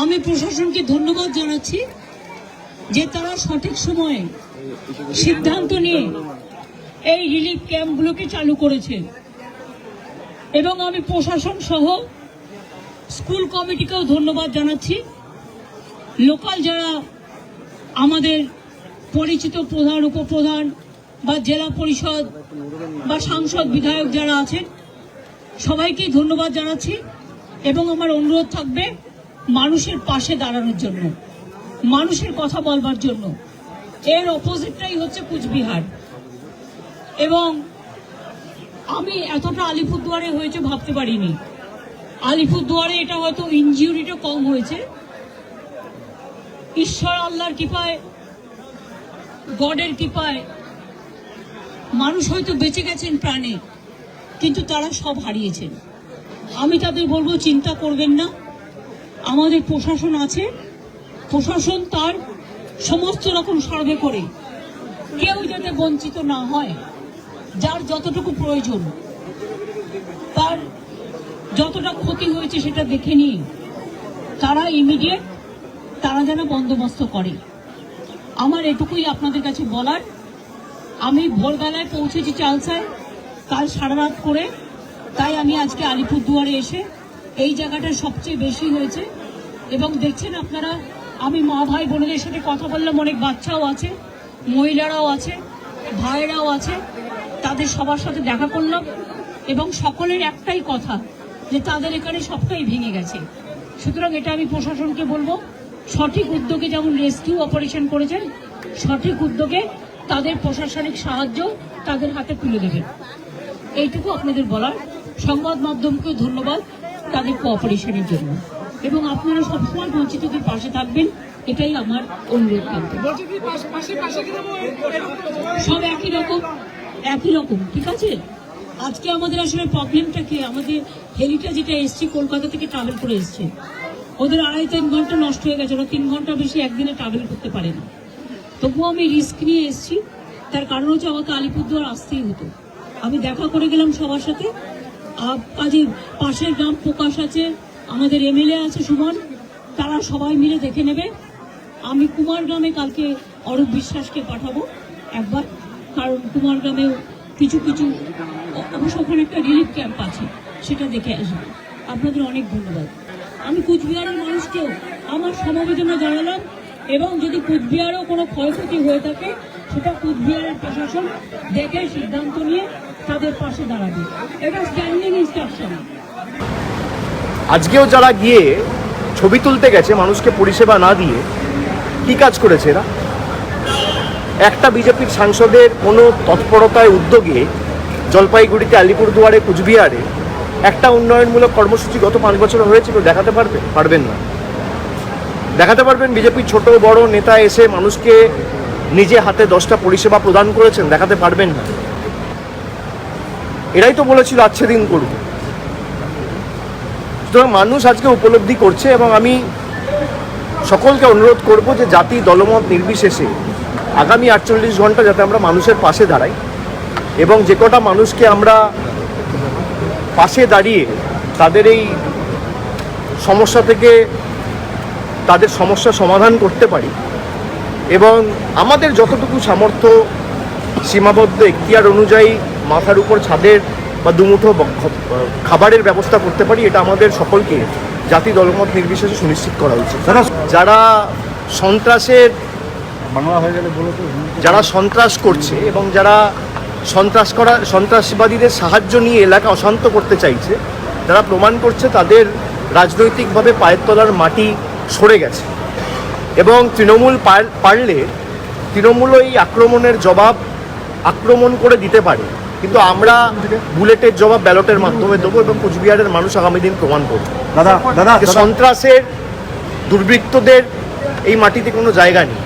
আমি প্রশাসনকে ধন্যবাদ জানাচ্ছি যে তারা সঠিক সময়ে সিদ্ধান্ত নিয়ে এই রিলিফ ক্যাম্পগুলোকে চালু করেছে এবং আমি প্রশাসন সহ স্কুল কমিটিকেও ধন্যবাদ জানাচ্ছি। লোকাল যারা আমাদের পরিচিত প্রধান উপপ্রধান বা জেলা পরিষদ বা সাংসদ বিধায়ক যারা আছেন সবাইকেই ধন্যবাদ জানাচ্ছি এবং আমার অনুরোধ থাকবে মানুষের পাশে দাঁড়ানোর জন্য, মানুষের কথা বলবার জন্য। এর অপোজিটটাই হচ্ছে কুচবিহার এবং আমি এতটা আলিপুরদুয়ারে হয়েছে ভাবতে পারিনি। আলিপুরদুয়ারে এটা হয়তো ইনজিউরিটা কম হয়েছে, ঈশ্বর আল্লাহর কৃপায়, গডের কৃপায় মানুষ হয়তো বেঁচে গেছেন প্রাণে, কিন্তু তারা সব হারিয়েছেন। আমি তাদের বলবো চিন্তা করবেন না, আমাদের প্রশাসন আছে, প্রশাসন তার সমস্ত রকম সার্ভে করে কেউ যাতে বঞ্চিত না হয়, যার যতটুকু প্রয়োজন, তার যতটা ক্ষতি হয়েছে সেটা দেখে নিয়ে তারা ইমিডিয়েট তারা যেন বন্দোবস্ত করে। আমার এটুকুই আপনাদের কাছে বলার। আমি ভোরবেলায় পৌঁছেছি চালসায়, কাল সারা রাত করে, তাই আমি আজকে আলিপুরদুয়ারে এসে এই জায়গাটা সবচেয়ে বেশি হয়েছে এবং দেখছেন আপনারা, আমি মা ভাই বোনদের সাথে কথা বললাম, অনেক বাচ্চাও আছে, মহিলারাও আছে, ভাইয়েরাও আছে, তাদের সবার সাথে দেখা করলাম এবং সকলের একটাই কথা যে তাদের এখানে সবটাই ভেঙে গেছে। সুতরাং এটা আমি প্রশাসনকে বলবো, সঠিক উদ্যোগে যেমন রেস্কিউ অপারেশন করেছেন, সঠিক উদ্যোগে তাদের প্রশাসনিক সাহায্য তাদের হাতে তুলে দেবেন। এইটুকু আপনাদের বলার। সংবাদ মাধ্যমকে ধন্যবাদ তাদের কোঅপারেশনের জন্য এবং আপনারা সবসময় বঞ্চিতদের পাশে থাকবেন, এটাই আমার অনুরোধ থাকবে। সব একই রকম ঠিক আছে। আজকে আমাদের আসলে প্রবলেমটা কি, আমাদের হেলিটা যেটা এসছে কলকাতা থেকে ট্রাভেল করে এসছে, ওদের 2.5-3 ঘন্টা নষ্ট হয়ে গেছে, ওরা 3 ঘন্টা বেশি একদিনে ট্রাভেল করতে পারে না। তবুও আমি রিস্ক নিয়ে এসেছি, তার কারণ হচ্ছে আমাকে আলিপুরদুয়ার আসতেই হতো। আমি দেখা করে গেলাম সবার সাথে। কাজে পাশের গ্রাম প্রকাশ আছে, আমাদের এমএলএ আছে সুমন, তারা সবাই মিলে দেখে নেবে। আমি কুমারগ্রামে কালকে অরূপ বিশ্বাসকে পাঠাবো একবার, কারণ কুমারগ্রামেও কিছু অবশ্য ওখানে একটা রিলিফ ক্যাম্প আছে, সেটা দেখে আসবে। আপনাদের অনেক ধন্যবাদ। আমি কুচবিহারের মানুষকেও আমার সমবেদনা জানালাম এবং যদি কুচবিহারেও কোনো ক্ষয়ক্ষতি হয়ে থাকে সেটা কুচবিহারের প্রশাসন দেখে সিদ্ধান্ত নিয়ে তাদের পাশে দাঁড়াবে। এটা স্ট্যান্ডিং ইনস্ট্রাকশন। আজকেও যারা গিয়ে ছবি তুলতে গেছে মানুষকে পরিষেবা না দিয়ে কি কাজ করেছে এরা? একটা বিজেপির সাংসদের কোনো তৎপরতায় উদ্যোগে জলপাইগুড়িতে, আলিপুরদুয়ারে, কুচবিহারে একটা উন্নয়নমূলক কর্মসূচি গত 5 বছর হয়েছিল, দেখাতে পারবেন না। দেখাতে পারবেন বিজেপির ছোট বড় নেতা এসে মানুষকে নিজে হাতে 10টা পরিষেবা প্রদান করেছেন? দেখাতে পারবেন না। এরাই তো বলেছিল আজকে দিন করব। সুতরাং মানুষ আজকে উপলব্ধি করছে এবং আমি সকলকে অনুরোধ করব যে জাতি দলমত নির্বিশেষে আগামী 48 ঘন্টা যাতে আমরা মানুষের পাশে দাঁড়াই এবং যে কটা মানুষকে আমরা পাশে দাঁড়িয়ে তাদের এই সমস্যা থেকে তাদের সমস্যা সমাধান করতে পারি এবং আমাদের যতটুকু সামর্থ্য সীমাবদ্ধ এখতিয়ার অনুযায়ী মাথার উপর ছাদের বা দুমুঠো খাবারের ব্যবস্থা করতে পারি, এটা আমাদের সকলকে জাতি দলমত নির্বিশেষে সুনিশ্চিত করা উচিত। যারা সন্ত্রাস করছে এবং যারা সন্ত্রাসবাদীদের সাহায্য নিয়ে এলাকা অশান্ত করতে চাইছে, যারা প্রমাণ করছে তাদের রাজনৈতিকভাবে পায়ের তলার মাটি সরে গেছে এবং তৃণমূল পারলে তৃণমূল এই আক্রমণের জবাব আক্রমণ করে দিতে পারে, কিন্তু আমরা বুলেটের জবাব ব্যালটের মাধ্যমে দেবো এবং কুচবিহারের মানুষ আগামী দিন প্রমাণ করবে সন্ত্রাসের দুর্বৃত্তদের এই মাটিতে কোনো জায়গা নেই।